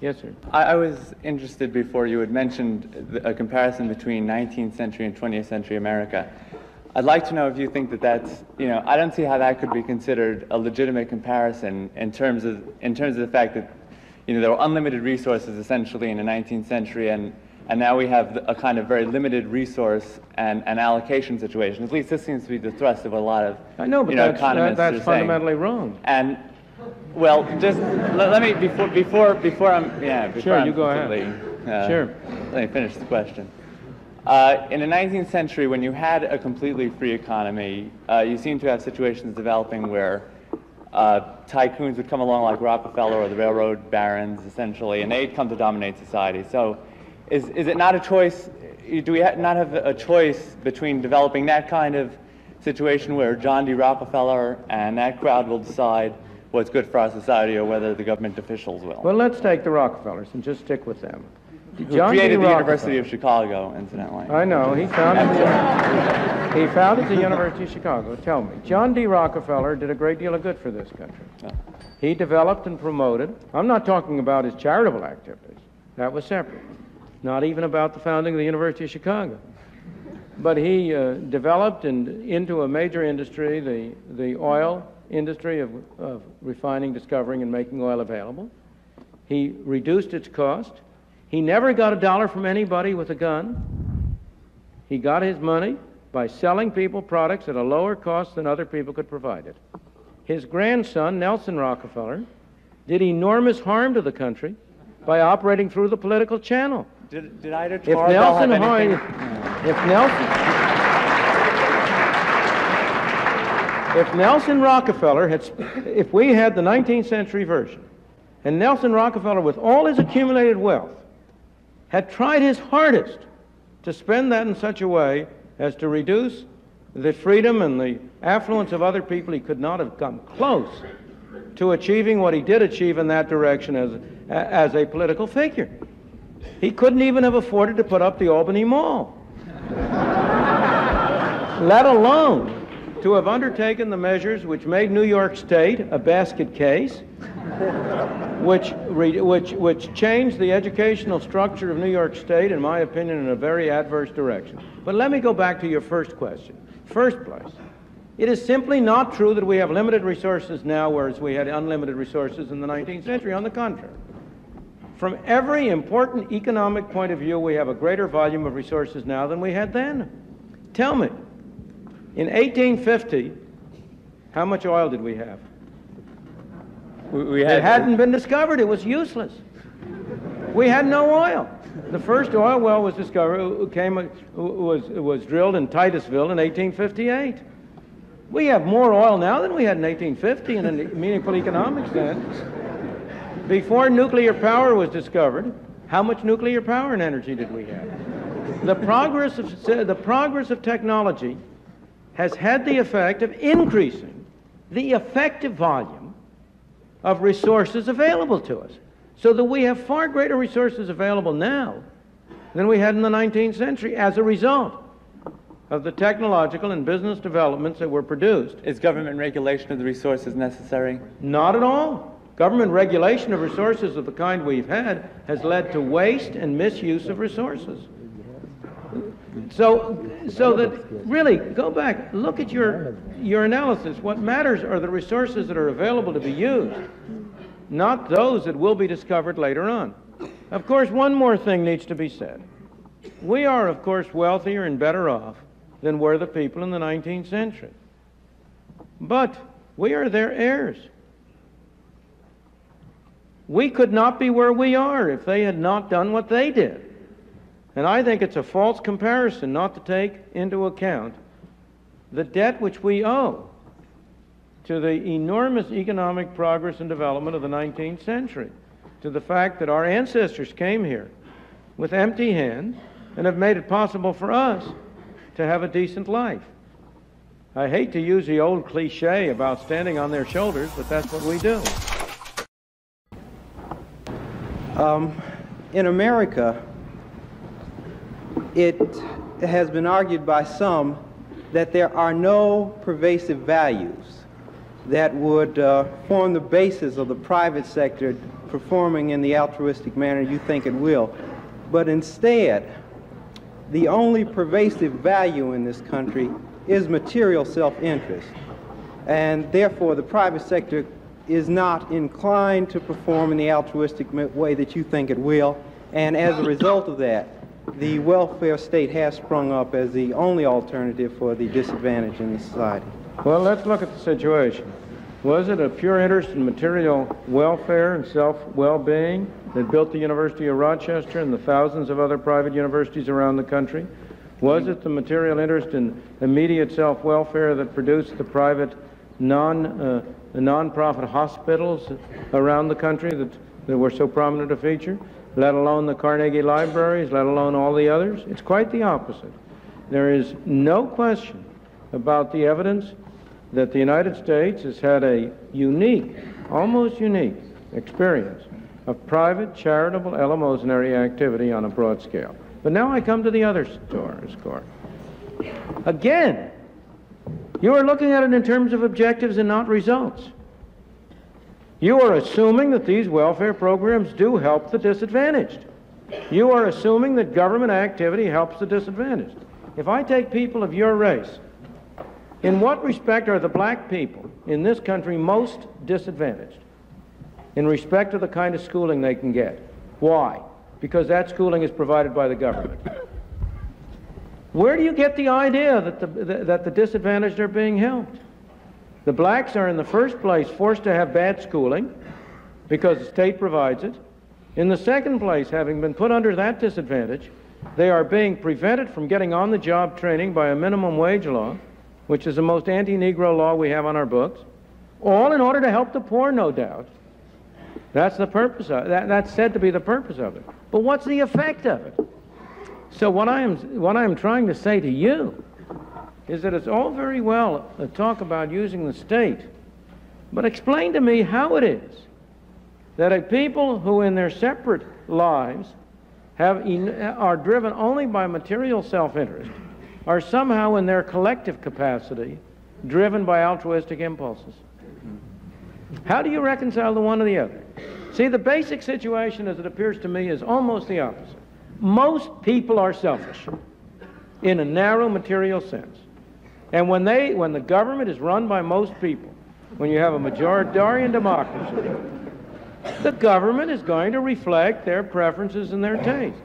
Yes, sir. I was interested before you had mentioned a comparison between 19th century and 20th century America. I'd like to know if you think that that's, I don't see how that could be considered a legitimate comparison in terms of the fact that, there were unlimited resources essentially in the 19th century, and now we have a kind of very limited resource and allocation situation. At least this seems to be the thrust of a lot of, I know, but that's fundamentally wrong. And well, just let me before Sure, you go ahead. Sure. Let me finish the question. In the 19th century, when you had a completely free economy, you seem to have situations developing where tycoons would come along like Rockefeller or the railroad barons, essentially, and they'd come to dominate society. So is it not a choice? Do we not have a choice between developing that kind of situation where John D. Rockefeller and that crowd will decide what's good for our society, or whether the government officials will? Well, let's take the Rockefellers and just stick with them. Who created the University of Chicago, incidentally. I know. He founded the University of Chicago. Tell me, John D. Rockefeller did a great deal of good for this country. Yeah. He developed and promoted. I'm not talking about his charitable activities. That was separate. Not even about the founding of the University of Chicago. But he developed into a major industry, the oil industry of refining, discovering, and making oil available. He reduced its cost. He never got a dollar from anybody with a gun. He got his money by selling people products at a lower cost than other people could provide it. His grandson, Nelson Rockefeller, did enormous harm to the country by operating through the political channel. Did either Tarbell have anything? If Nelson Rockefeller if we had the 19th century version, and Nelson Rockefeller, with all his accumulated wealth, had tried his hardest to spend that in such a way as to reduce the freedom and the affluence of other people, he could not have come close to achieving what he did achieve in that direction as a political figure. He couldn't even have afforded to put up the Albany Mall, let alone to have undertaken the measures which made New York State a basket case, which changed the educational structure of New York State, in my opinion, in a very adverse direction. But let me go back to your first question. First place, it is simply not true that we have limited resources now, whereas we had unlimited resources in the 19th century. On the contrary, from every important economic point of view, we have a greater volume of resources now than we had then. Tell me, in 1850, how much oil did we have? It hadn't been discovered. It was useless. We had no oil. The first oil well was discovered, was drilled in Titusville in 1858. We have more oil now than we had in 1850 in a meaningful economic sense. Before nuclear power was discovered, how much nuclear power and energy did we have? The progress of technology has had the effect of increasing the effective volume of resources available to us, so that we have far greater resources available now than we had in the 19th century as a result of the technological and business developments that were produced. Is government regulation of the resources necessary? Not at all. Government regulation of resources of the kind we've had has led to waste and misuse of resources. So that, really, go back, look at your analysis. What matters are the resources that are available to be used, not those that will be discovered later on. Of course, one more thing needs to be said. We are, of course, wealthier and better off than were the people in the 19th century. But we are their heirs. We could not be where we are if they had not done what they did. And I think it's a false comparison not to take into account the debt which we owe to the enormous economic progress and development of the 19th century, to the fact that our ancestors came here with empty hands and have made it possible for us to have a decent life. I hate to use the old cliche about standing on their shoulders, but that's what we do. In America, it has been argued by some that there are no pervasive values that would form the basis of the private sector performing in the altruistic manner you think it will, but instead, the only pervasive value in this country is material self-interest. And therefore, the private sector is not inclined to perform in the altruistic way that you think it will. And as a result of that, the welfare state has sprung up as the only alternative for the disadvantaged in the society. Well, let's look at the situation. Was it a pure interest in material welfare and self-well-being that built the University of Rochester and the thousands of other private universities around the country? Was it the material interest in immediate self-welfare that produced the private non-profit hospitals around the country that were so prominent a feature, let alone the Carnegie libraries, let alone all the others? It's quite the opposite. There is no question about the evidence that the United States has had a unique, almost unique, experience of private charitable eleemosynary activity on a broad scale. But now I come to the other score. Again, you are looking at it in terms of objectives and not results. You are assuming that these welfare programs do help the disadvantaged. You are assuming that government activity helps the disadvantaged. If I take people of your race, in what respect are the black people in this country most disadvantaged? In respect to the kind of schooling they can get. Why? Because that schooling is provided by the government. Where do you get the idea that the disadvantaged are being helped? The blacks are in the first place forced to have bad schooling because the state provides it. In the second place, having been put under that disadvantage, they are being prevented from getting on-the-job training by a minimum wage law, which is the most anti-Negro law we have on our books, all in order to help the poor, no doubt. That's the purpose of it. That's said to be the purpose of it. But what's the effect of it? So what I am trying to say to you is that it's all very well to talk about using the state, but explain to me how it is that a people who in their separate lives are driven only by material self-interest are somehow in their collective capacity driven by altruistic impulses. How do you reconcile the one or the other? See, the basic situation, as it appears to me, is almost the opposite. Most people are selfish in a narrow material sense. And when the government is run by most people, when you have a majoritarian democracy, the government is going to reflect their preferences and their taste.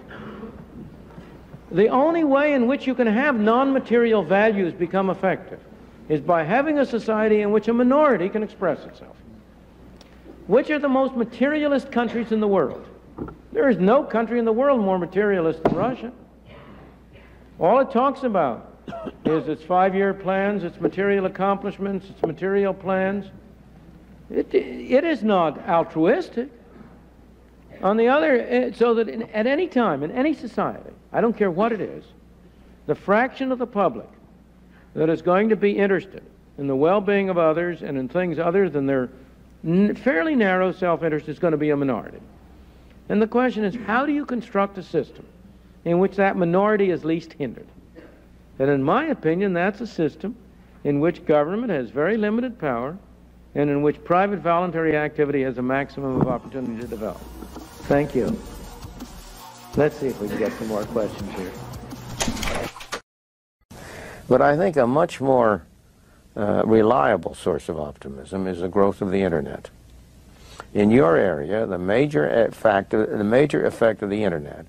The only way in which you can have non-material values become effective is by having a society in which a minority can express itself. Which are the most materialist countries in the world? There is no country in the world more materialist than Russia. All it talks about is its 5-year plans, its material accomplishments, its material plans. It is not altruistic. On the other, so that at any time, in any society, I don't care what it is, the fraction of the public that is going to be interested in the well-being of others and in things other than their fairly narrow self-interest is going to be a minority. And the question is, how do you construct a system in which that minority is least hindered? And in my opinion, that's a system in which government has very limited power and in which private voluntary activity has a maximum of opportunity to develop. Thank you. Let's see if we can get some more questions here. But I think a much more reliable source of optimism is the growth of the Internet. In your area, the major effect of the Internet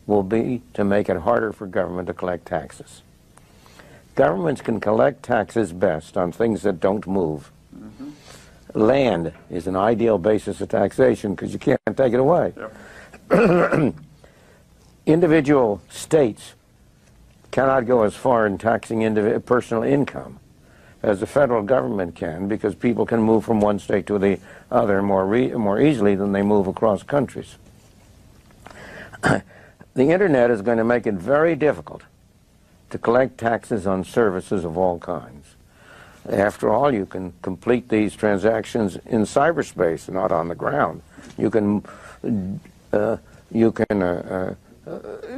will be to make it harder for government to collect taxes. Governments can collect taxes best on things that don't move. Land is an ideal basis of taxation because you can't take it away. Yep. Individual states cannot go as far in taxing personal income as the federal government can, because people can move from one state to the other more easily than they move across countries. The Internet is going to make it very difficult to collect taxes on services of all kinds. After all, you can complete these transactions in cyberspace, not on the ground.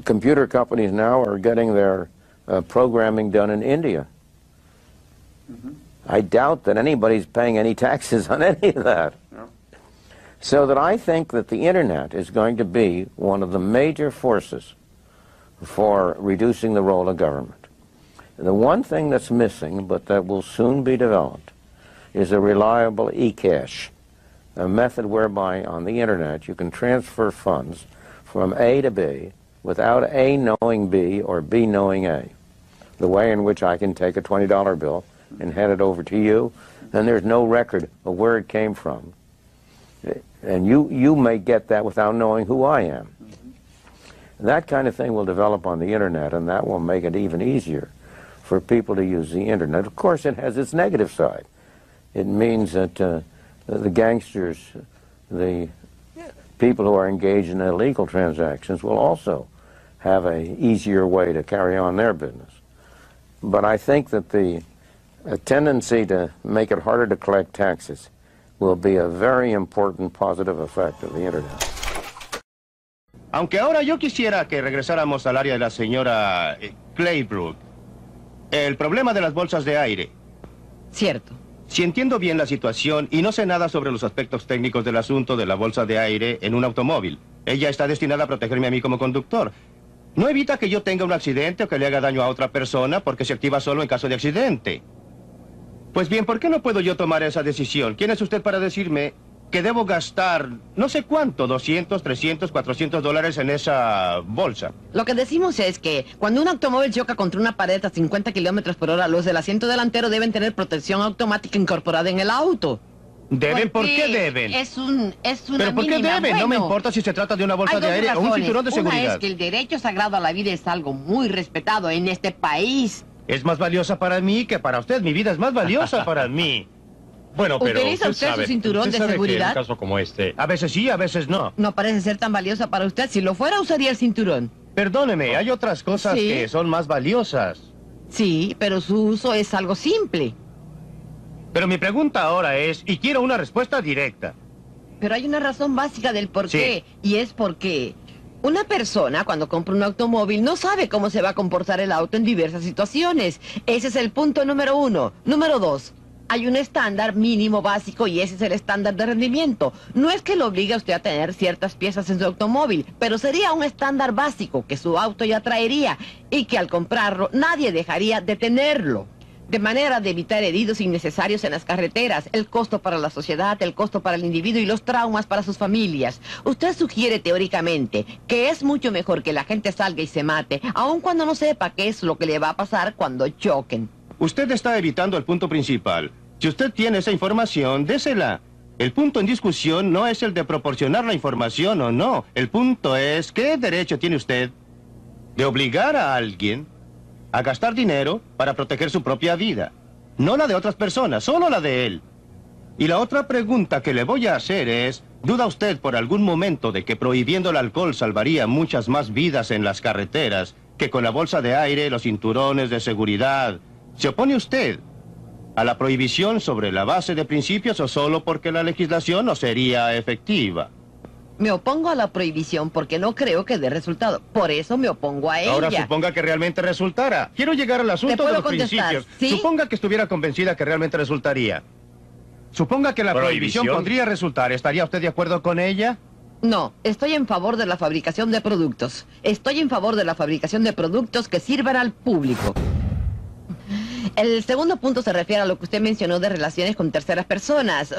Computer companies now are getting their programming done in India. I doubt that anybody's paying any taxes on any of that. No. So that I think that the Internet is going to be one of the major forces for reducing the role of government. The one thing that's missing, but that will soon be developed, is a reliable e-cash, a method whereby on the Internet you can transfer funds from A to B without A knowing B or B knowing A. The way in which I can take a $20 bill and hand it over to you, and there's no record of where it came from. And you may get that without knowing who I am. That kind of thing will develop on the Internet, and that will make it even easier for people to use the Internet. Of course, it has its negative side. It means that the gangsters, the people who are engaged in illegal transactions will also have an easier way to carry on their business. But I think that the tendency to make it harder to collect taxes will be a very important positive effect of the Internet. Aunque ahora yo quisiera que regresáramos al área de la señora Claybrook. El problema de las bolsas de aire. Cierto. Si entiendo bien la situación y no sé nada sobre los aspectos técnicos del asunto de la bolsa de aire en un automóvil, ella está destinada a protegerme a mí como conductor. No evita que yo tenga un accidente o que le haga daño a otra persona porque se activa solo en caso de accidente. Pues bien, ¿por qué no puedo yo tomar esa decisión? ¿Quién es usted para decirme que debo gastar no sé cuánto, 200, 300, 400 dólares en esa bolsa? Lo que decimos es que cuando un automóvil choca contra una pared a 50 kilómetros por hora, los del asiento delantero deben tener protección automática incorporada en el auto. ¿Deben? ¿Por qué deben? Es una ¿Pero por qué mínima. deben? No me Bueno, importa si se trata de una bolsa hay de dos aire o un razones. cinturón de Una seguridad. es que el derecho sagrado a la vida es algo muy respetado en este país. Es más valiosa para mí que para usted. Mi vida es más valiosa para mí. Bueno, pero ¿Utiliza usted su cinturón de sabe que seguridad? en un caso como este... A veces sí, a veces no. No parece ser tan valiosa para usted. Si lo fuera, usaría el cinturón. Perdóneme, hay otras cosas Sí. que son más valiosas. Sí, pero su uso es algo simple. Pero mi pregunta ahora es, y quiero una respuesta directa. Pero hay una razón básica del por qué, y es porque una persona cuando compra un automóvil no sabe cómo se va a comportar el auto en diversas situaciones. Ese es el punto número uno. Número dos, hay un estándar mínimo básico y ese es el estándar de rendimiento. No es que lo obligue a usted a tener ciertas piezas en su automóvil, pero sería un estándar básico que su auto ya traería y que al comprarlo nadie dejaría de tenerlo. De manera de evitar heridos innecesarios en las carreteras, el costo para la sociedad, el costo para el individuo y los traumas para sus familias. Usted sugiere teóricamente que es mucho mejor que la gente salga y se mate, aun cuando no sepa qué es lo que le va a pasar cuando choquen. Usted está evitando el punto principal. Si usted tiene esa información, désela. El punto en discusión no es el de proporcionar la información o no. El punto es, ¿qué derecho tiene usted de obligar a alguien a gastar dinero para proteger su propia vida? No la de otras personas, solo la de él. Y la otra pregunta que le voy a hacer es, ¿duda usted por algún momento de que prohibiendo el alcohol salvaría muchas más vidas en las carreteras que con la bolsa de aire, los cinturones de seguridad? ¿Se opone usted a la prohibición sobre la base de principios o solo porque la legislación no sería efectiva? Me opongo a la prohibición porque no creo que dé resultado. Por eso me opongo a ella. Ahora suponga que realmente resultara. Quiero llegar al asunto de los principios. ¿Sí? Suponga que estuviera convencida que realmente resultaría. Suponga que la prohibición podría resultar. ¿Estaría usted de acuerdo con ella? No, estoy en favor de la fabricación de productos. Estoy en favor de la fabricación de productos que sirvan al público. El segundo punto se refiere a lo que usted mencionó de relaciones con terceras personas.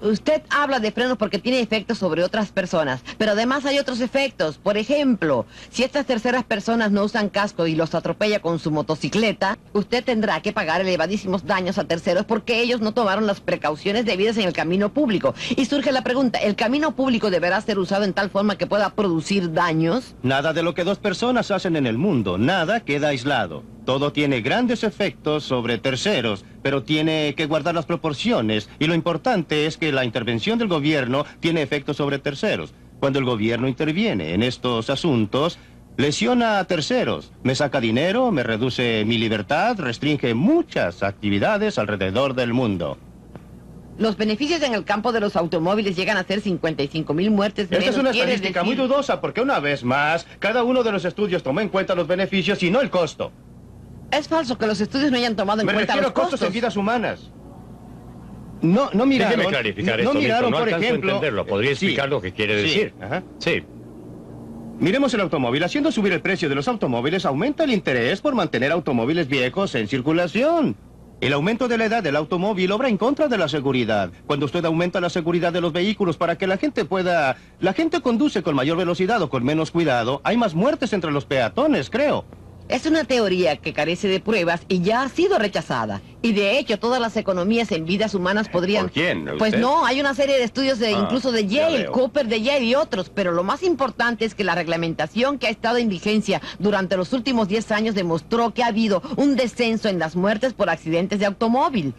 Usted habla de frenos porque tiene efectos sobre otras personas, pero además hay otros efectos. Por ejemplo, si estas terceras personas no usan casco y los atropella con su motocicleta, usted tendrá que pagar elevadísimos daños a terceros porque ellos no tomaron las precauciones debidas en el camino público. Y surge la pregunta, ¿el camino público deberá ser usado en tal forma que pueda producir daños? Nada de lo que dos personas hacen en el mundo, nada queda aislado. Todo tiene grandes efectos sobre terceros, pero tiene que guardar las proporciones. Y lo importante es que la intervención del gobierno tiene efectos sobre terceros. Cuando el gobierno interviene en estos asuntos, lesiona a terceros, me saca dinero, me reduce mi libertad, restringe muchas actividades alrededor del mundo. Los beneficios en el campo de los automóviles llegan a ser 55,000 muertes menos. Esta es una ¿Quiere estadística decir? muy dudosa porque una vez más, cada uno de los estudios tomó en cuenta los beneficios y no el costo. Es falso que los estudios no hayan tomado en Me cuenta refiero los a costos en vidas humanas. No miraron. Déjeme clarificar no esto, miraron, Milton, no por alcanzo a ejemplo. entenderlo. ¿Podría explicar Sí, lo que quiere sí, decir? ajá. Sí. Miremos el automóvil. Haciendo subir el precio de los automóviles, aumenta el interés por mantener automóviles viejos en circulación. El aumento de la edad del automóvil obra en contra de la seguridad. Cuando usted aumenta la seguridad de los vehículos para que la gente pueda... La gente conduce con mayor velocidad o con menos cuidado, hay más muertes entre los peatones, creo. Es una teoría que carece de pruebas y ya ha sido rechazada. Y de hecho, todas las economías en vidas humanas podrían... ¿Por quién? Pues ¿Usted? no, hay una serie de estudios incluso de ya Yale, veo. Cooper de Yale y otros. Pero lo más importante es que la reglamentación que ha estado en vigencia durante los últimos 10 años demostró que ha habido un descenso en las muertes por accidentes de automóvil.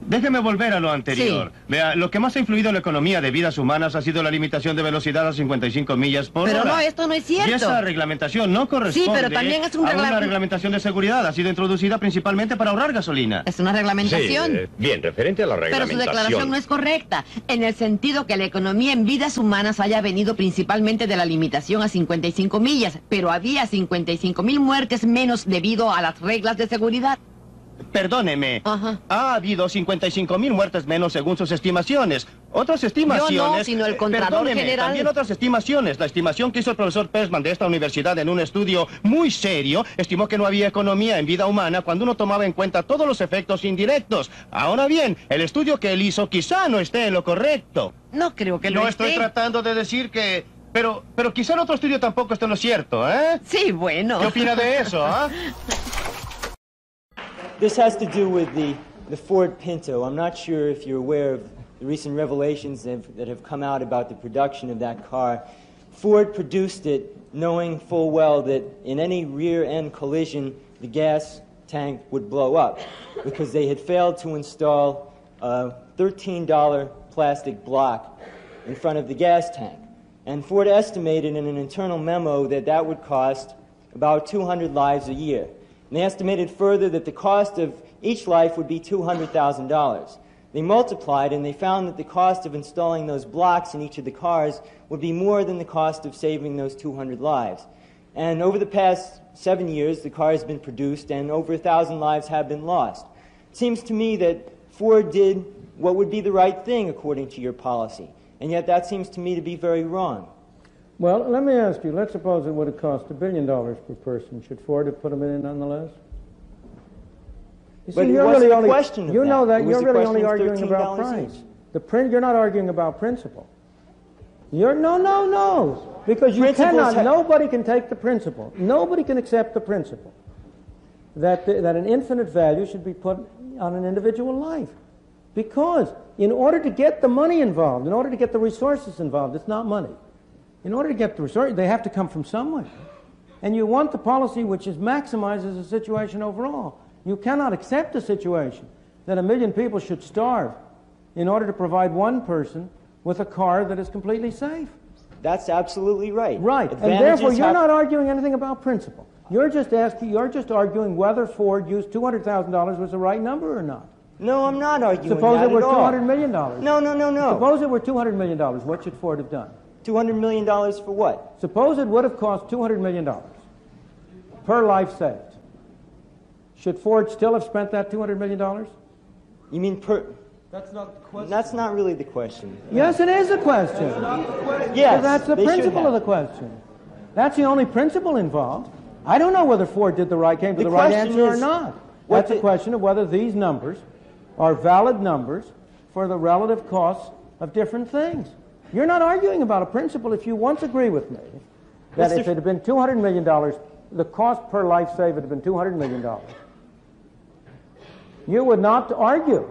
Déjeme volver a lo anterior. Sí. Vea, lo que más ha influido en la economía de vidas humanas ha sido la limitación de velocidad a 55 millas por Pero hora. no, esto no es cierto. Y esa reglamentación no corresponde Sí, pero también es un a una reglamentación de seguridad. Ha sido introducida principalmente para ahorrar gasolina. Es una reglamentación. Sí, bien, referente a la Pero su reglamentación. declaración no es correcta, en el sentido que la economía en vidas humanas haya venido principalmente de la limitación a 55 millas, pero había 55,000 muertes menos debido a las reglas de seguridad. Perdóneme, Ajá. ha habido 55,000 muertes menos según sus estimaciones. Otras estimaciones... Yo no, sino el Contralor perdóneme, General. también otras estimaciones. La estimación que hizo el profesor Friedman de esta universidad en un estudio muy serio, estimó que no había economía en vida humana cuando uno tomaba en cuenta todos los efectos indirectos. Ahora bien, el estudio que él hizo quizá no esté en lo correcto. No creo que lo No esté. estoy tratando de decir que... Pero quizá el otro estudio tampoco esté en lo cierto, ¿eh? Sí, bueno. ¿Qué opina de eso, ah? This has to do with the Ford Pinto. I'm not sure if you're aware of the recent revelations that have come out about the production of that car. Ford produced it knowing full well that in any rear-end collision, the gas tank would blow up because they had failed to install a $13 plastic block in front of the gas tank. And Ford estimated in an internal memo that that would cost about 200 lives a year. And they estimated further that the cost of each life would be $200,000. They multiplied and they found that the cost of installing those blocks in each of the cars would be more than the cost of saving those 200 lives. And over the past 7 years, the car has been produced and over 1,000 lives have been lost. It seems to me that Ford did what would be the right thing according to your policy. And yet that seems to me to be very wrong. Well, let me ask you, let's suppose it would have cost $1 billion per person. Should Ford have put them in nonetheless? You But it you're wasn't really a only, question of you know that. that It was you're a really only question of arguing about $13 price. each. You're not arguing about principle. No. Because you Principles cannot, nobody can take the principle. Nobody can accept the principle that an infinite value should be put on an individual life. Because in order to get the money involved, in order to get the resources involved, it's not money. In order to get the resources, they have to come from somewhere. And you want the policy which maximizes the situation overall. You cannot accept a situation that 1 million people should starve in order to provide one person with a car that is completely safe. That's absolutely right. Right, and Advantages therefore you're have- not arguing anything about principle. You're just arguing whether Ford used $200,000 was the right number or not. No, I'm not arguing Suppose that it were at all. $200 million. No. Suppose it were $200 million. What should Ford have done? $200 million for what? Suppose it would have cost $200 million per life saved. Should Ford still have spent that $200 million? You mean per... That's not the question. That's not really the question. Yes, it is a question. Yes, That's the they should principle of have. the question. That's the only principle involved. I don't know whether Ford came to the right question answer or is, not. what That's a the- question of whether these numbers are valid numbers for the relative costs of different things. You're not arguing about a principle if you once agree with me that Mr. if it had been $200 million, the cost per life saved would have been $200 million. You would not argue.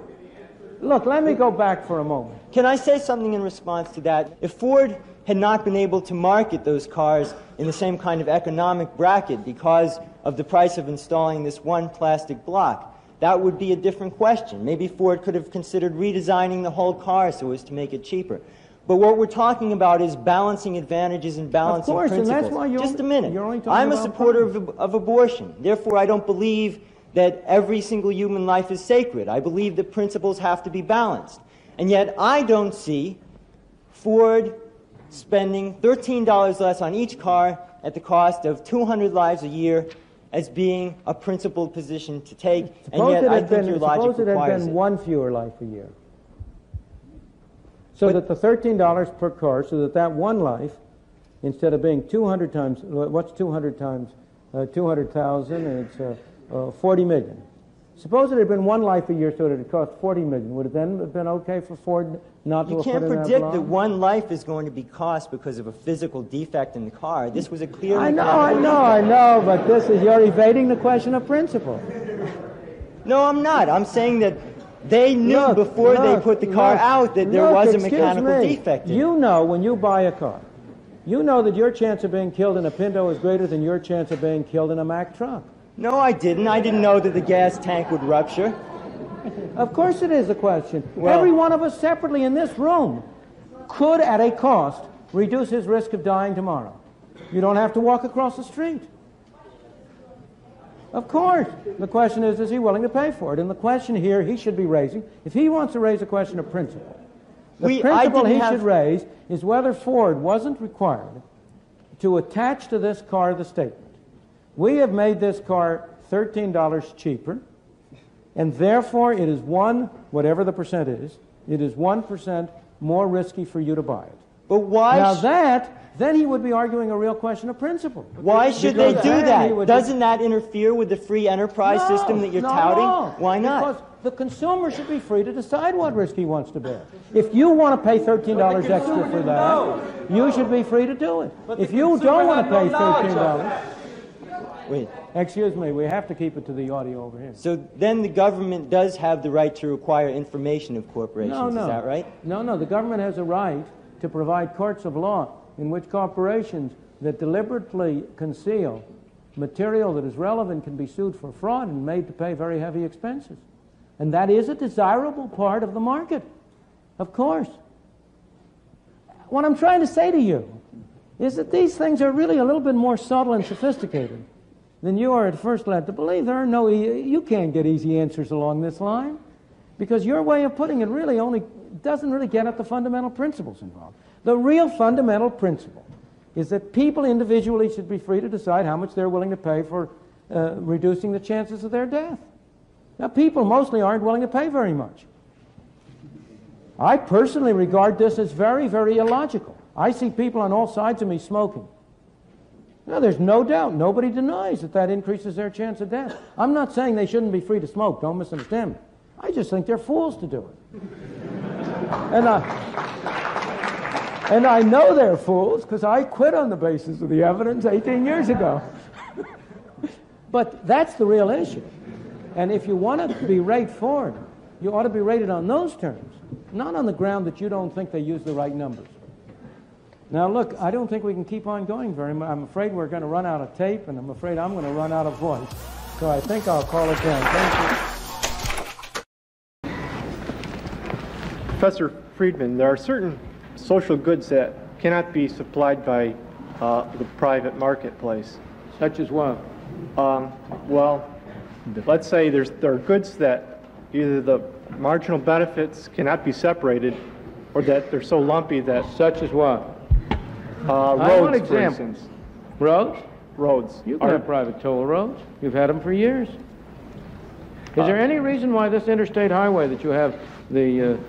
Look, let me go back for a moment. Can I say something in response to that? If Ford had not been able to market those cars in the same kind of economic bracket because of the price of installing this one plastic block, that would be a different question. Maybe Ford could have considered redesigning the whole car so as to make it cheaper. But what we're talking about is balancing advantages and balancing Of course, and principles. that's why Just a minute. you're only talking I'm a about supporter price. of abortion. Therefore, I don't believe that every single human life is sacred. I believe that principles have to be balanced. And yet, I don't see Ford spending $13 less on each car at the cost of 200 lives a year as being a principled position to take, and yet I think your logic Suppose it had requires been it. one fewer life a year. So that the $13 per car, so that one life, instead of being 200 times, what's 200 times 200,000, and it's 40 million. Suppose it had been one life a year, so that it cost 40 million. Would it then have been okay for Ford not to have put in that You can't predict that one life is going to be cost because of a physical defect in the car. This was a clear... I know, but you're evading the question of principle. No, I'm not. I'm saying that they knew before they put the car out that there was a mechanical defect in it. You know, when you buy a car, you know that your chance of being killed in a Pinto is greater than your chance of being killed in a Mack truck. No, I didn't. I didn't know that the gas tank would rupture. Of course it is a question. Well, every one of us separately in this room could, at a cost, reduce his risk of dying tomorrow. You don't have to walk across the street. Of course. The question is he willing to pay for it? And the question here he should be raising, if he wants to raise a question of principle, the principle he should raise is whether Ford wasn't required to attach to this car the statement, we have made this car $13 cheaper, and therefore it is whatever the percent is, it is 1% more risky for you to buy it. But why? Now then he would be arguing a real question of principle. Why should they do that? Doesn't that interfere with the free enterprise system that you're touting? Why not? Because the consumer should be free to decide what risk he wants to bear. If you want to pay $13 extra for that, you should be free to do it. If you don't want to pay $13... Wait. Excuse me, we have to keep it to the audio over here. So then the government does have the right to require information of corporations, is that right? No, the government has a right to provide courts of law in which corporations that deliberately conceal material that is relevant can be sued for fraud and made to pay very heavy expenses. And that is a desirable part of the market, of course. What I'm trying to say to you is that these things are really a little bit more subtle and sophisticated than you are at first led to believe. There are you can't get easy answers along this line, because your way of putting it really doesn't really get at the fundamental principles involved. The real fundamental principle is that people individually should be free to decide how much they're willing to pay for reducing the chances of their death. Now, people mostly aren't willing to pay very much. I personally regard this as very, very illogical. I see people on all sides of me smoking. Now, there's no doubt, nobody denies that increases their chance of death. I'm not saying they shouldn't be free to smoke, don't misunderstand me. I just think they're fools to do it. And I know they're fools because I quit on the basis of the evidence 18 years ago. But that's the real issue. And if you want to be rated Ford, you ought to be rated on those terms, not on the ground that you don't think they use the right numbers. Now, look, I don't think we can keep on going very much. I'm afraid we're going to run out of tape, and I'm afraid I'm going to run out of voice. So I think I'll call it down. Thank you. Professor Friedman, there are certain social goods that cannot be supplied by the private marketplace. Such as what? Well, let's say there are goods that either the marginal benefits cannot be separated, or that they're so lumpy that... Such as what? Roads, for instance. Roads? Roads. You can have private toll roads. You've had them for years. Is there any reason why this interstate highway that you have, the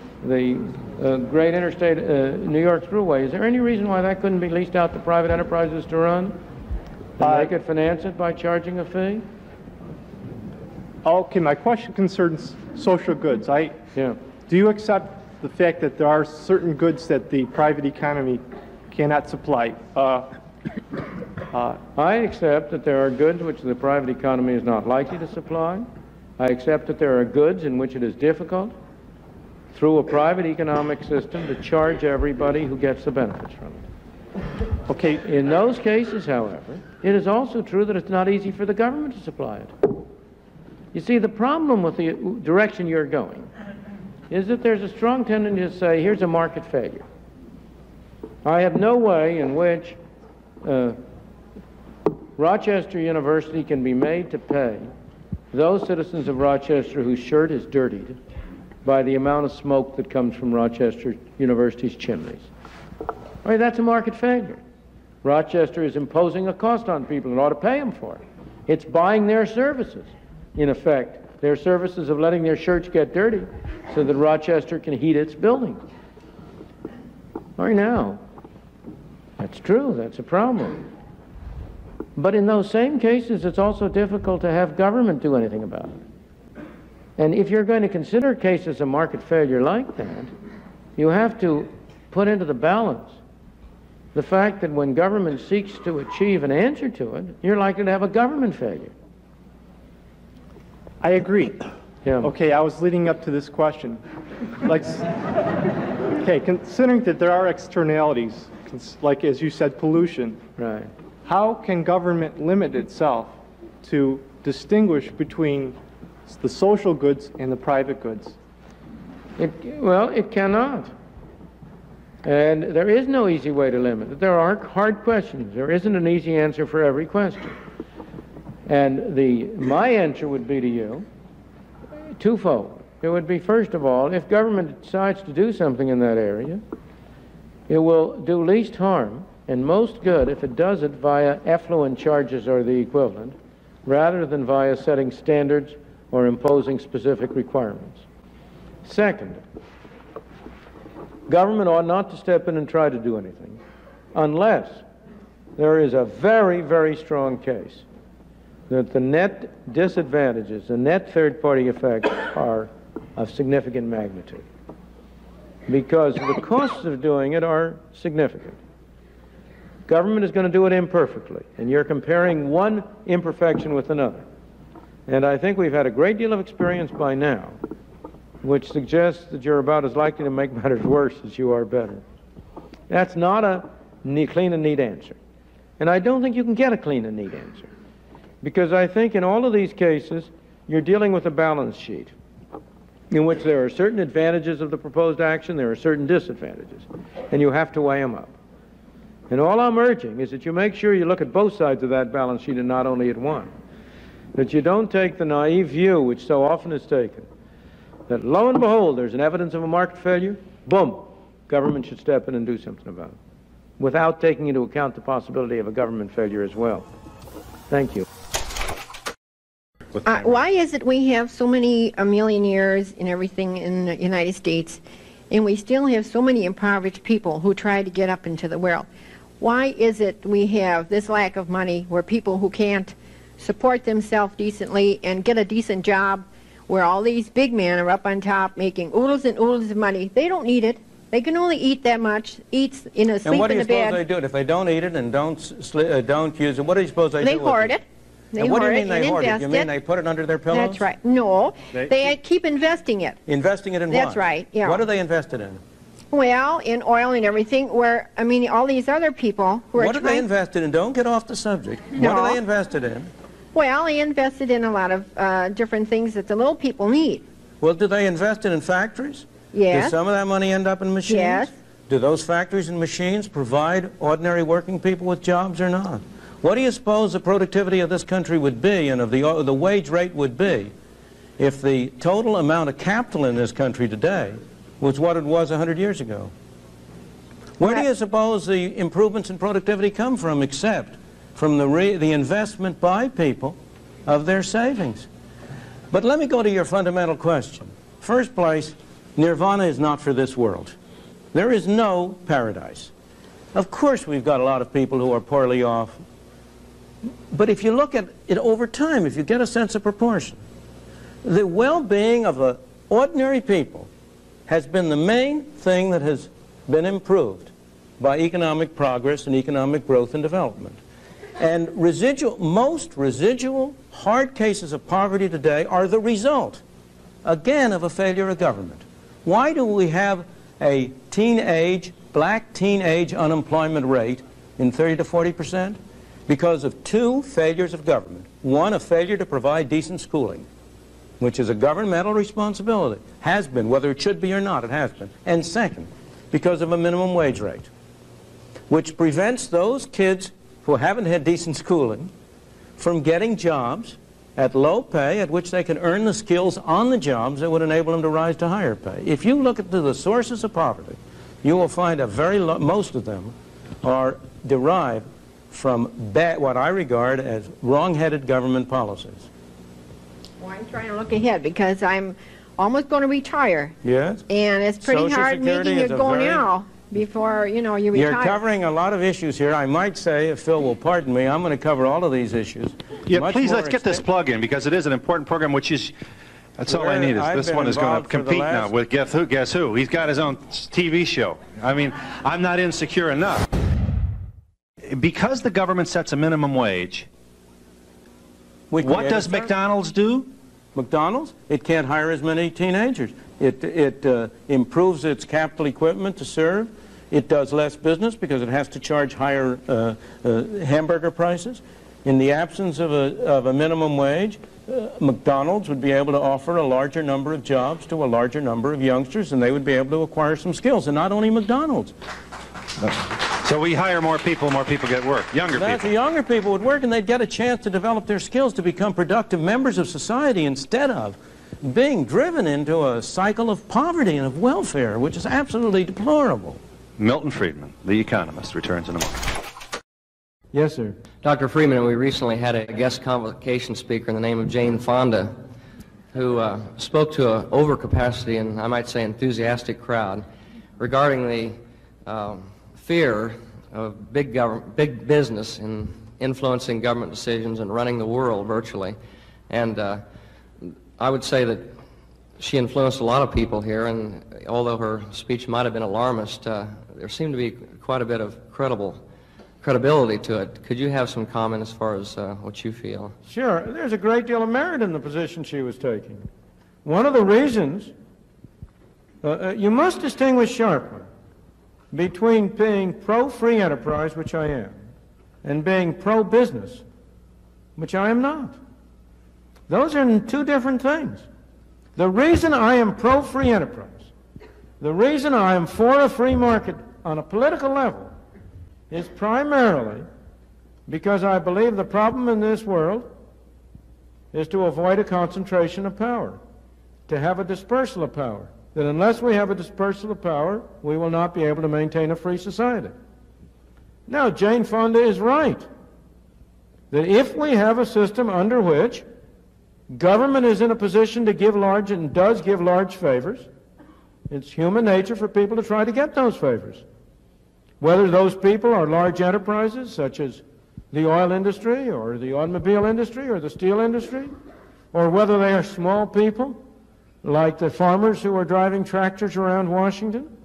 great interstate New York Thruway, is there any reason why that couldn't be leased out to private enterprises to run? And they could finance it by charging a fee? Okay, my question concerns social goods. Do you accept the fact that there are certain goods that the private economy cannot supply? I accept that there are goods which the private economy is not likely to supply. I accept that there are goods in which it is difficult through a private economic system to charge everybody who gets the benefits from it. Okay. In those cases, however, it is also true that it's not easy for the government to supply it. You see, the problem with the direction you're going is that there's a strong tendency to say, here's a market failure. I have no way in which Rochester University can be made to pay those citizens of Rochester whose shirt is dirtied by the amount of smoke that comes from Rochester University's chimneys. I mean, that's a market failure. Rochester is imposing a cost on people and ought to pay them for it. It's buying their services, in effect, their services of letting their shirts get dirty so that Rochester can heat its buildings. Right now. That's true, that's a problem. But in those same cases, it's also difficult to have government do anything about it. And if you're going to consider cases of market failure like that, you have to put into the balance the fact that when government seeks to achieve an answer to it, you're likely to have a government failure. I agree. Yeah. Okay, I was leading up to this question. Like, okay, considering that there are externalities, like as you said, pollution. Right. How can government limit itself to distinguish between the social goods and the private goods? Well, it cannot. And there is no easy way to limit it. There are hard questions. There isn't an easy answer for every question. And my answer would be to you twofold. It would be, first of all, if government decides to do something in that area, it will do least harm and most good if it does it via effluent charges or the equivalent, rather than via setting standards or imposing specific requirements. Second, government ought not to step in and try to do anything unless there is a very, very strong case that the net disadvantages, the net third-party effects are of significant magnitude, because the costs of doing it are significant. Government is going to do it imperfectly, and you're comparing one imperfection with another. And I think we've had a great deal of experience by now which suggests that you're about as likely to make matters worse as you are better. That's not a clean and neat answer. And I don't think you can get a clean and neat answer, because I think in all of these cases you're dealing with a balance sheet in which there are certain advantages of the proposed action, there are certain disadvantages, and you have to weigh them up. And all I'm urging is that you make sure you look at both sides of that balance sheet and not only at one. That you don't take the naive view, which so often is taken, that lo and behold, there's an evidence of a market failure, boom, government should step in and do something about it, without taking into account the possibility of a government failure as well. Thank you. Why is it we have so many millionaires and everything in the United States, and we still have so many impoverished people who try to get up into the world? Why is it we have this lack of money where people who can't support themselves decently and get a decent job, where all these big men are up on top making oodles and oodles of money? They don't need it. They can only eat that much, sleep in the bed. And what do you suppose they do? If they don't eat it and don't use it, what do you suppose they do? They hoard it. And what do you mean they hoard it? You mean they put it under their pillows? That's right. No, they keep investing it. Investing it in what? That's right, yeah. What do they invest it in? Well, in oil and everything, where, I mean, all these other people who are What do they invest it in? Don't get off the subject. No. What do they invest it in? Well, they invested in a lot of different things that the little people need. Well, do they invest it in factories? Yes. Does some of that money end up in machines? Yes. Do those factories and machines provide ordinary working people with jobs or not? What do you suppose the productivity of this country would be, and of the wage rate would be, if the total amount of capital in this country today was what it was 100 years ago? Where do you suppose the improvements in productivity come from, except from the investment by people of their savings? But let me go to your fundamental question. First place, nirvana is not for this world. There is no paradise. Of course we've got a lot of people who are poorly off. But if you look at it over time, if you get a sense of proportion, the well-being of the ordinary people has been the main thing that has been improved by economic progress and economic growth and development. And most residual hard cases of poverty today are the result, again, of a failure of government. Why do we have a black teenage unemployment rate in 30 to 40%? Because of two failures of government. One, a failure to provide decent schooling, which is a governmental responsibility. Has been, whether it should be or not, it has been. And second, because of a minimum wage rate, which prevents those kids who haven't had decent schooling from getting jobs at low pay at which they can earn the skills on the jobs that would enable them to rise to higher pay. If you look at the sources of poverty, you will find most of them are derived from what I regard as wrong-headed government policies. Well, I'm trying to look ahead because I'm almost going to retire. Yes. And it's pretty Social hard Security making it go now. before, you know, you retire. You're covering a lot of issues here. I might say, if Phil will pardon me, I'm going to cover all of these issues. Yeah, please, let's get this plug in, because it is an important program, which is, that's all I need. Is this one is going to compete now with Guess Who? He's got his own TV show. I mean, I'm not insecure enough. Because the government sets a minimum wage, what does McDonald's do? McDonald's? It can't hire as many teenagers. It improves its capital equipment to serve. It does less business because it has to charge higher hamburger prices. In the absence of a minimum wage, McDonald's would be able to offer a larger number of jobs to a larger number of youngsters, and they would be able to acquire some skills. And not only McDonald's. So we hire more people get work. Younger people. The younger people would work, and they'd get a chance to develop their skills to become productive members of society instead of being driven into a cycle of poverty and of welfare, which is absolutely deplorable. Milton Friedman, the economist, returns in a moment. Yes, sir. Dr. Friedman, we recently had a guest convocation speaker in the name of Jane Fonda, who spoke to an overcapacity and, I might say, enthusiastic crowd regarding the fear of big business in influencing government decisions and running the world virtually. And I would say that she influenced a lot of people here, and although her speech might have been alarmist, there seemed to be quite a bit of credibility to it. Could you have some comment as far as what you feel? Sure. There's a great deal of merit in the position she was taking. One of the reasons, you must distinguish sharply between being pro-free enterprise, which I am, and being pro-business, which I am not. Those are two different things. The reason I am pro-free enterprise, the reason I am for a free market on a political level, is primarily because I believe the problem in this world is to avoid a concentration of power, to have a dispersal of power. That unless we have a dispersal of power, we will not be able to maintain a free society. Now, Jane Fonda is right, that if we have a system under which government is in a position to give large, and does give large favors, it's human nature for people to try to get those favors. Whether those people are large enterprises, such as the oil industry, or the automobile industry, or the steel industry, or whether they are small people, like the farmers who are driving tractors around Washington,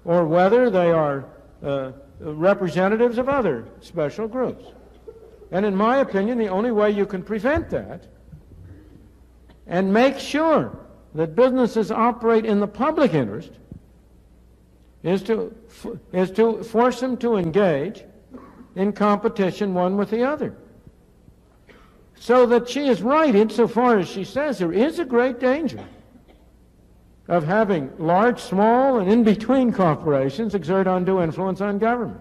or whether they are representatives of other special groups. And in my opinion, the only way you can prevent that and make sure that businesses operate in the public interest is to force them to engage in competition one with the other. So that she is right insofar as she says there is a great danger of having large, small, and in-between corporations exert undue influence on government.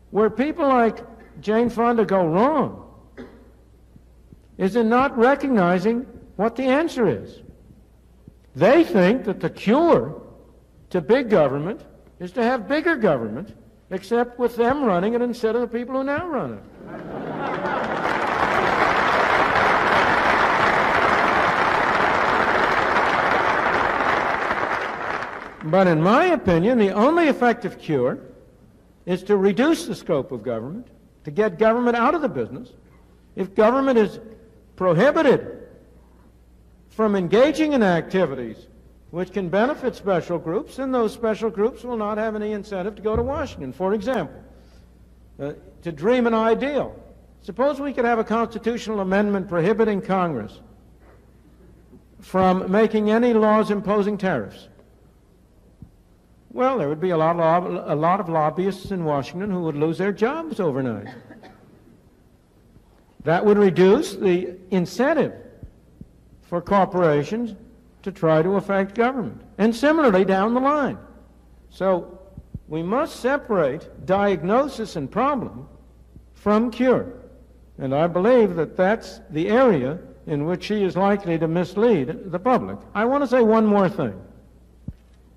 Where people like Jane Fonda go wrong is in not recognizing what the answer is. They think that the cure to big government is to have bigger government, except with them running it instead of the people who now run it. But in my opinion, the only effective cure is to reduce the scope of government, to get government out of the business. If government is prohibited from engaging in activities which can benefit special groups, then those special groups will not have any incentive to go to Washington. For example, to dream an ideal. Suppose we could have a constitutional amendment prohibiting Congress from making any laws imposing tariffs. Well, there would be a lot of lobbyists in Washington who would lose their jobs overnight. That would reduce the incentive for corporations to try to affect government, and similarly down the line. So we must separate diagnosis and problem from cure. And I believe that that's the area in which she is likely to mislead the public. I want to say one more thing.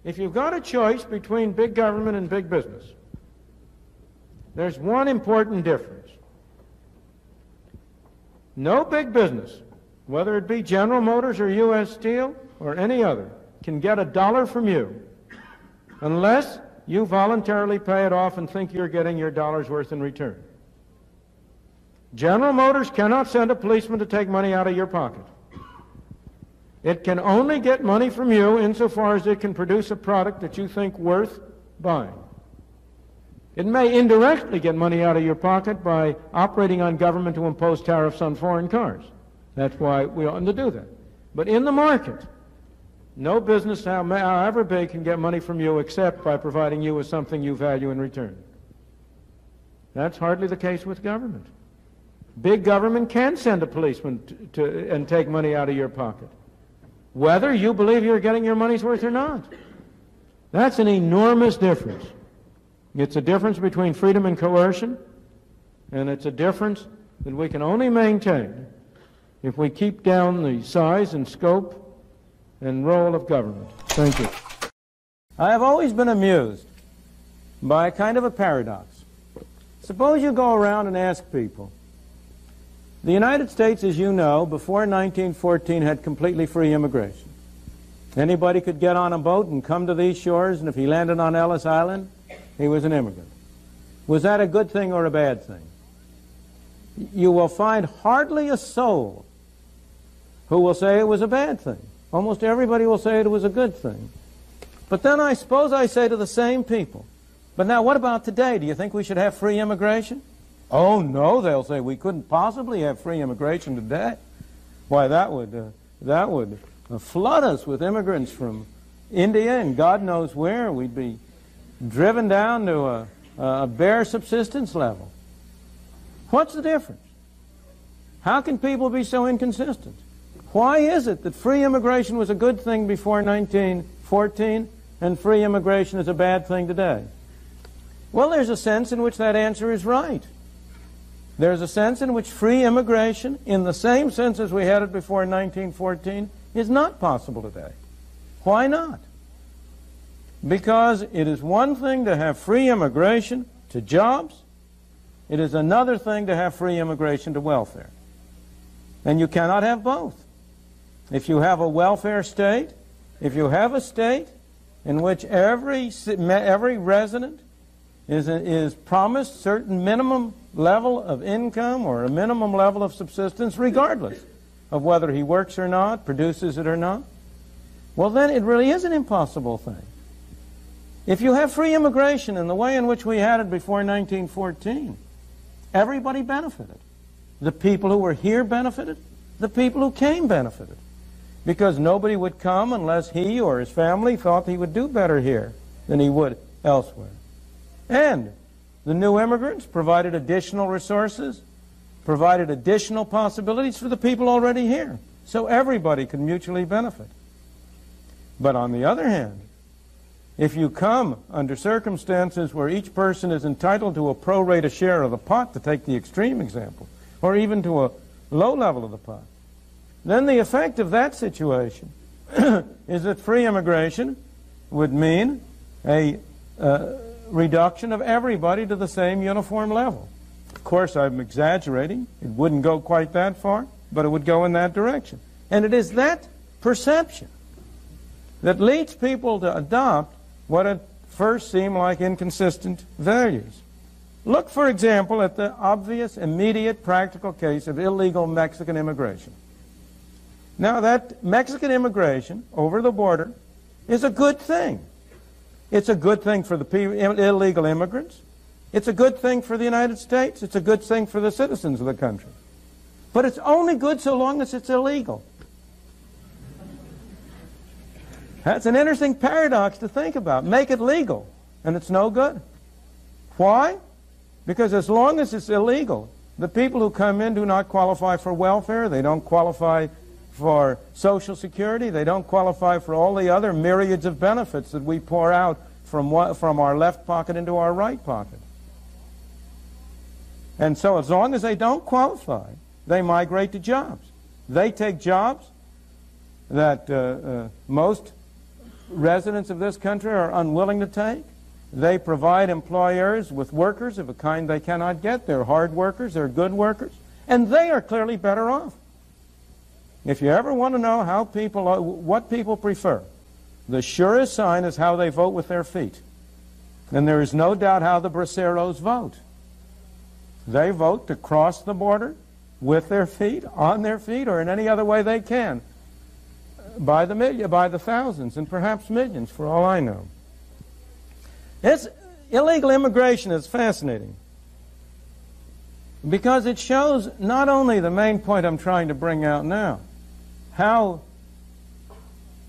If you've got a choice between big government and big business, there's one important difference. No big business, whether it be General Motors or U.S. Steel or any other, can get $1 from you unless you voluntarily pay it off and think you're getting your dollar's worth in return. General Motors cannot send a policeman to take money out of your pocket. It can only get money from you insofar as it can produce a product that you think worth buying. It may indirectly get money out of your pocket by operating on government to impose tariffs on foreign cars. That's why we oughtn't to do that. But in the market, no business, however big, can get money from you except by providing you with something you value in return. That's hardly the case with government. Big government can send a policeman and take money out of your pocket, whether you believe you're getting your money's worth or not. That's an enormous difference. It's a difference between freedom and coercion, and it's a difference that we can only maintain if we keep down the size and scope and role of government. Thank you. I have always been amused by a kind of a paradox. Suppose you go around and ask people, the United States, as you know, before 1914 had completely free immigration. Anybody could get on a boat and come to these shores, and if he landed on Ellis Island, he was an immigrant. Was that a good thing or a bad thing? You will find hardly a soul who will say it was a bad thing. Almost everybody will say it was a good thing. But then I suppose I say to the same people, but now what about today? Do you think we should have free immigration? Oh no, they'll say, we couldn't possibly have free immigration today. Why, that would flood us with immigrants from India and God knows where. We'd be driven down to a bare subsistence level. What's the difference? How can people be so inconsistent? Why is it that free immigration was a good thing before 1914 and free immigration is a bad thing today? Well, there's a sense in which that answer is right. There's a sense in which free immigration, in the same sense as we had it before 1914, is not possible today. Why not? Because it is one thing to have free immigration to jobs. It is another thing to have free immigration to welfare. And you cannot have both. If you have a welfare state, if you have a state in which every resident is promised certain minimum level of income or a minimum level of subsistence, regardless of whether he works or not, produces it or not, well then it really is an impossible thing. If you have free immigration in the way in which we had it before 1914, everybody benefited. The people who were here benefited. The people who came benefited. Because nobody would come unless he or his family thought he would do better here than he would elsewhere. And the new immigrants provided additional resources, provided additional possibilities for the people already here. So everybody could mutually benefit. But on the other hand, if you come under circumstances where each person is entitled to a pro rata share of the pot, to take the extreme example, or even to a low level of the pot, then the effect of that situation is that free immigration would mean a reduction of everybody to the same uniform level. Of course, I'm exaggerating. It wouldn't go quite that far, but it would go in that direction. And it is that perception that leads people to adopt what at first seem like inconsistent values. Look, for example, at the obvious, immediate, practical case of illegal Mexican immigration. Now, that Mexican immigration over the border is a good thing. It's a good thing for the illegal immigrants. It's a good thing for the United States. It's a good thing for the citizens of the country. But it's only good so long as it's illegal. That's an interesting paradox to think about. Make it legal, and it's no good. Why? Because as long as it's illegal, the people who come in do not qualify for welfare. They don't qualify for Social Security. They don't qualify for all the other myriads of benefits that we pour out from our left pocket into our right pocket. And so as long as they don't qualify, they migrate to jobs. They take jobs that most residents of this country are unwilling to take. They provide employers with workers of a kind they cannot get. They're hard workers, they're good workers, and they are clearly better off. If you ever want to know how what people prefer, the surest sign is how they vote with their feet. then there is no doubt how the braceros vote. They vote to cross the border with their feet, on their feet, or in any other way they can, by the thousands and perhaps millions, for all I know. Illegal immigration is fascinating because it shows not only the main point I'm trying to bring out now, how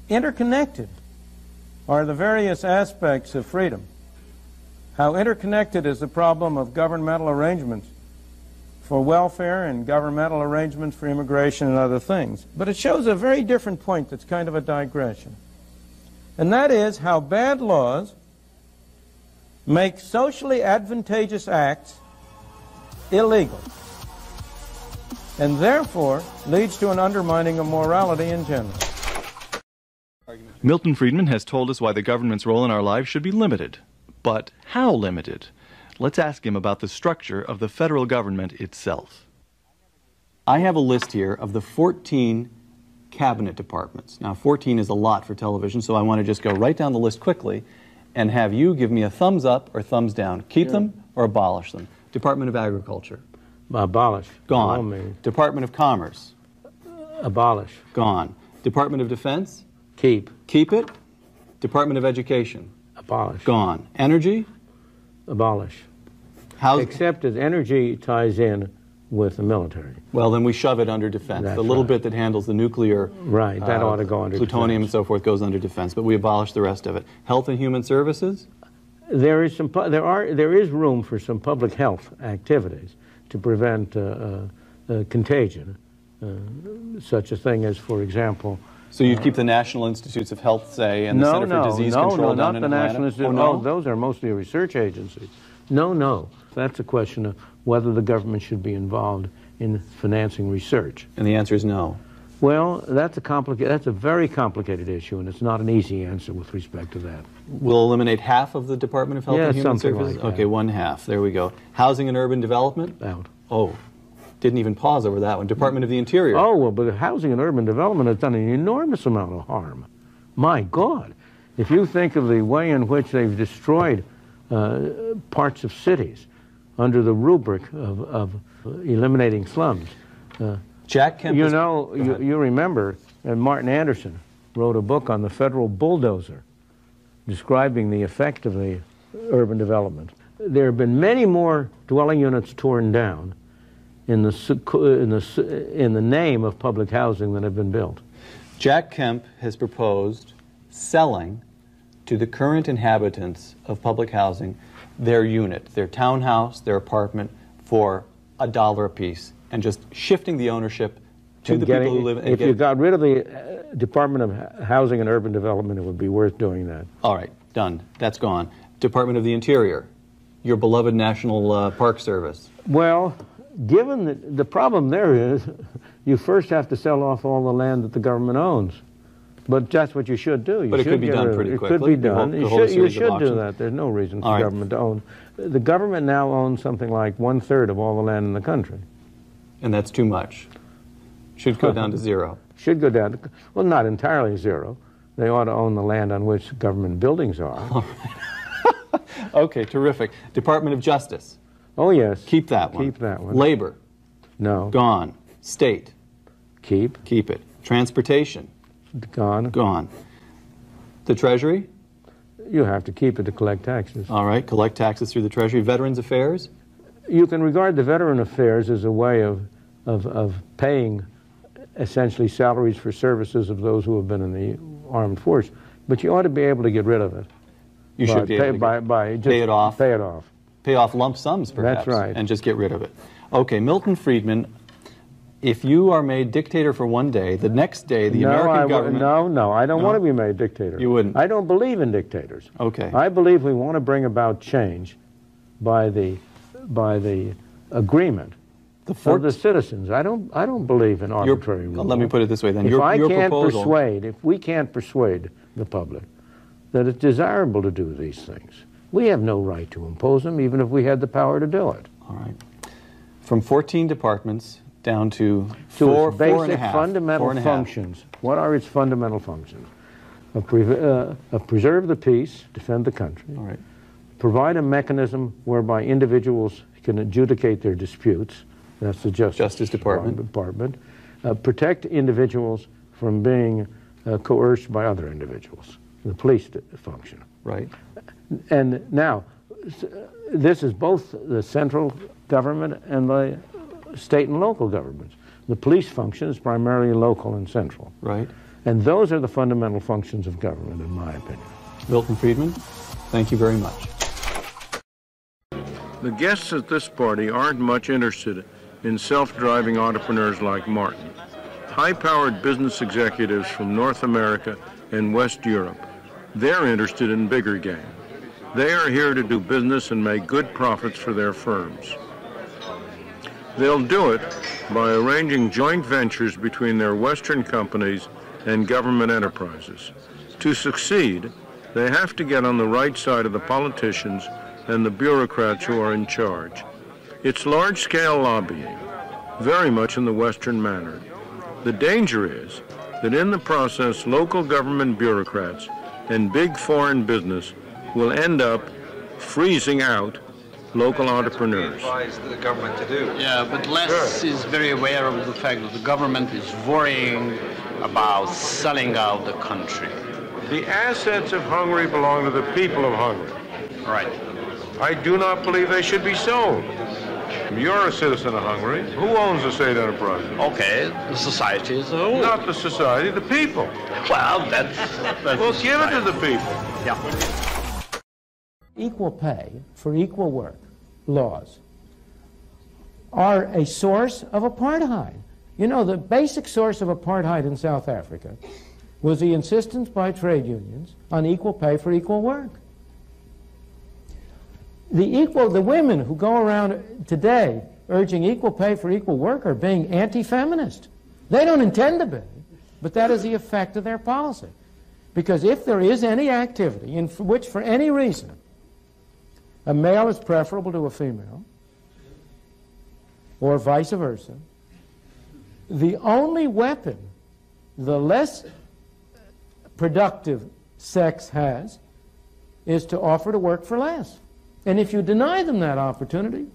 interconnected are the various aspects of freedom, how interconnected is the problem of governmental arrangements for welfare and governmental arrangements for immigration and other things. But it shows a very different point that's kind of a digression. And that is how bad laws make socially advantageous acts illegal, and therefore leads to an undermining of morality in general. Milton Friedman has told us why the government's role in our lives should be limited. But how limited? Let's ask him about the structure of the federal government itself. I have a list here of the 14 cabinet departments. Now, 14 is a lot for television, so I want to just go right down the list quickly and have you give me a thumbs up or thumbs down. Keep them or abolish them. Department of Agriculture. Abolish. Gone. Department of Commerce. Abolish. Gone. Department of Defense. Keep. Keep it. Department of Education. Abolish. Gone. Energy. Abolish. Except as energy ties in with the military. Well, then we shove it under defense. That's the little right. bit that handles the nuclear, right, that ought to go under plutonium defense. and so forth goes under defense, but we abolish the rest of it. Health and Human Services? There is room for some public health activities to prevent contagion, such a thing as, for example. So you'd keep the National Institutes of Health, say, and the Center for Disease Control down in Atlanta? No, not the National Institute. Oh, no? Those are mostly research agencies. No. That's a question of whether the government should be involved in financing research. And the answer is no. Well, that's a very complicated issue, and it's not an easy answer with respect to that. We'll eliminate half of the Department of Health and Human Services? Like that. Okay, one half. There we go. Housing and Urban Development? Out. Oh, didn't even pause over that one. Department of the Interior? Oh, well, but housing and urban development has done an enormous amount of harm. My God. If you think of the way in which they've destroyed parts of cities under the rubric of eliminating slums. Jack Kemp. You know, you remember, Martin Anderson wrote a book on the federal bulldozer describing the effect of the urban development. There have been many more dwelling units torn down in the name of public housing than have been built. Jack Kemp has proposed selling to the current inhabitants of public housing their unit, their townhouse, their apartment, for $1 a piece, and just shifting the ownership to the people who live in it. If you got rid of the Department of Housing and Urban Development, it would be worth doing that. All right, done. That's gone. Department of the Interior, your beloved National Park Service. Well, given the problem there is, you first have to sell off all the land that the government owns. But that's what you should do. But it could be done pretty quickly. It could be done. You should do that. There's no reason for All right. government to own. The government now owns something like 1/3 of all the land in the country. And that's too much. Should go down to zero. Should go down to, well, not entirely zero. They ought to own the land on which government buildings are. All right. Okay, terrific. Department of Justice. Oh, yes. Keep that one. Keep that one. Labor. No. Gone. State. Keep. Keep it. Transportation. Gone. Gone. The Treasury? You have to keep it to collect taxes. All right, collect taxes through the Treasury. Veterans Affairs? You can regard the Veteran Affairs as a way of paying essentially salaries for services of those who have been in the armed force. But you ought to be able to get rid of it. You should be able to pay it off. Pay it off. Pay off lump sums, perhaps. That's right. And just get rid of it. Okay, Milton Friedman, if you are made dictator for one day, the next day the American government... No, I don't want to be made dictator. You wouldn't? I don't believe in dictators. Okay. I believe we want to bring about change by the agreement of the citizens. I don't believe in arbitrary rule. Let me put it this way then. If we can't persuade the public that it's desirable to do these things, we have no right to impose them, even if we had the power to do it. All right. From 14 departments down to its basic fundamental functions. What are its fundamental functions? Preserve the peace, defend the country. All right. provide a mechanism whereby individuals can adjudicate their disputes. That's the Justice Department. Protect individuals from being coerced by other individuals, the police function. Right. And now, this is both the central government and the state and local governments. The police function is primarily local and central. Right. And those are the fundamental functions of government, in my opinion. Milton Friedman, thank you very much. The guests at this party aren't much interested in self-driving entrepreneurs like Martin. High-powered business executives from North America and West Europe, they're interested in bigger game. They are here to do business and make good profits for their firms. They'll do it by arranging joint ventures between their Western companies and government enterprises. To succeed, they have to get on the right side of the politicians and the bureaucrats who are in charge. It's large-scale lobbying, very much in the Western manner. The danger is that in the process, local government bureaucrats and big foreign business will end up freezing out local entrepreneurs. The government to do. Yeah, but Les is very aware of the fact that the government is worrying about selling out the country. The assets of Hungary belong to the people of Hungary. Right. I do not believe they should be sold. You're a citizen of Hungary. Who owns the state enterprise? Okay, the society as a whole. Not the society, the people. Well, that's well, give it to the people. Yeah. Equal pay for equal work laws are a source of apartheid. You know, the basic source of apartheid in South Africa was the insistence by trade unions on equal pay for equal work. The women who go around today urging equal pay for equal work are being anti-feminist. They don't intend to be, but that is the effect of their policy. Because if there is any activity in which, for any reason, a male is preferable to a female, or vice versa, the only weapon the less productive sex has is to offer to work for less. And if you deny them that opportunity,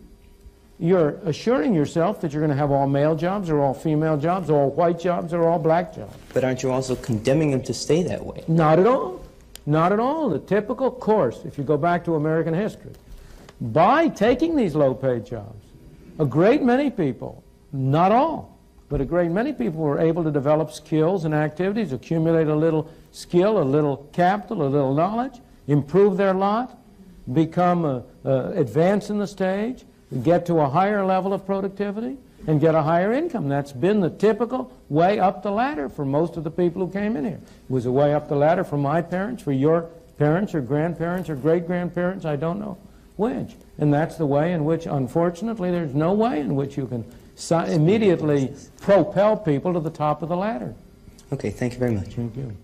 you're assuring yourself that you're going to have all male jobs or all female jobs or all white jobs or all black jobs. But aren't you also condemning them to stay that way? Not at all. Not at all. The typical course, if you go back to American history, by taking these low-paid jobs, a great many people, not all, but a great many people were able to develop skills and activities, accumulate a little skill, a little capital, a little knowledge, improve their lot, become advance in the stage, get to a higher level of productivity, and get a higher income. That's been the typical way up the ladder for most of the people who came in here. It was a way up the ladder for my parents, for your parents or grandparents or great-grandparents, I don't know which. And that's the way in which, unfortunately, there's no way in which you can immediately propel people to the top of the ladder. Okay, thank you very much. Thank you.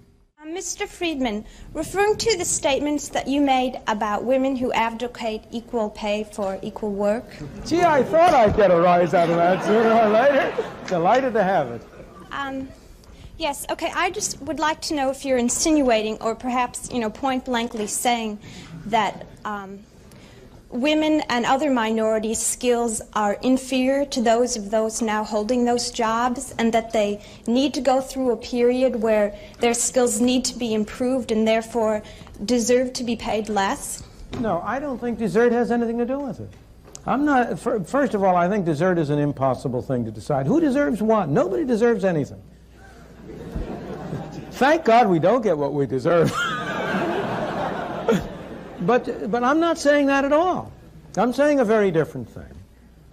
Mr. Friedman, referring to the statements that you made about women who advocate equal pay for equal work. Gee, I thought I'd get a rise out of that sooner or later. Delighted to have it. Yes, okay, I just would like to know if you're insinuating or perhaps, point blankly saying that women and other minorities' skills are inferior to those of those now holding those jobs, and that they need to go through a period where their skills need to be improved and therefore deserve to be paid less? No, I don't think desert has anything to do with it. I'm not, first of all, I think desert is an impossible thing to decide. Who deserves what? Nobody deserves anything. Thank God we don't get what we deserve. But I'm not saying that at all. I'm saying a very different thing.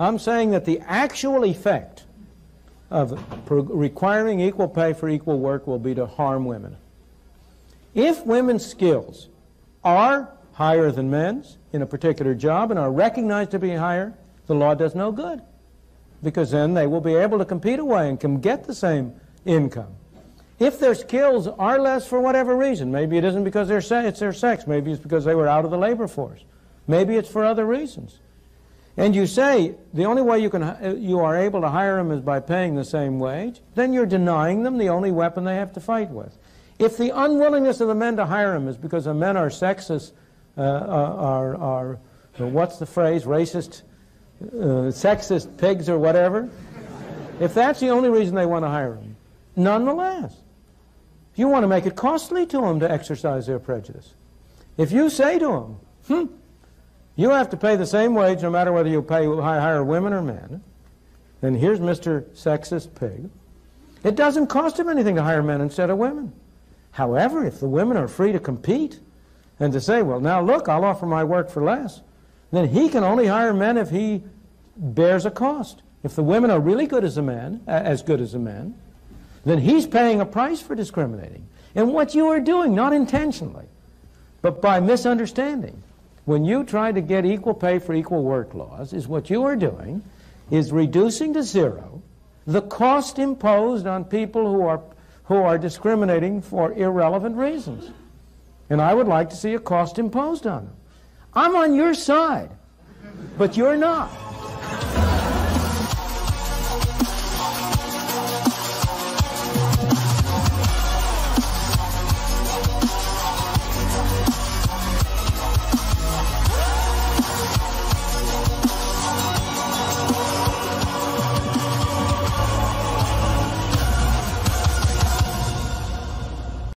I'm saying that the actual effect of requiring equal pay for equal work will be to harm women. If women's skills are higher than men's in a particular job and are recognized to be higher, the law does no good, because then they will be able to compete away and can get the same income. If their skills are less for whatever reason, maybe it isn't because it's their sex, maybe it's because they were out of the labor force, maybe it's for other reasons, and you say the only way you are able to hire them is by paying the same wage, then you're denying them the only weapon they have to fight with. If the unwillingness of the men to hire them is because the men are sexist are what's the phrase, racist, sexist pigs or whatever, if that's the only reason they want to hire them, nonetheless, you want to make it costly to them to exercise their prejudice. If you say to them, you have to pay the same wage no matter whether you hire women or men, then here's Mr. Sexist Pig. It doesn't cost him anything to hire men instead of women. However, if the women are free to compete and to say, well, now look, I'll offer my work for less, then he can only hire men if he bears a cost. If the women are really good as a man, then he's paying a price for discriminating. And what you are doing, not intentionally, but by misunderstanding, when you try to get equal pay for equal work laws, is what you are doing is reducing to zero the cost imposed on people who are discriminating for irrelevant reasons. And I would like to see a cost imposed on them. I'm on your side, but you're not.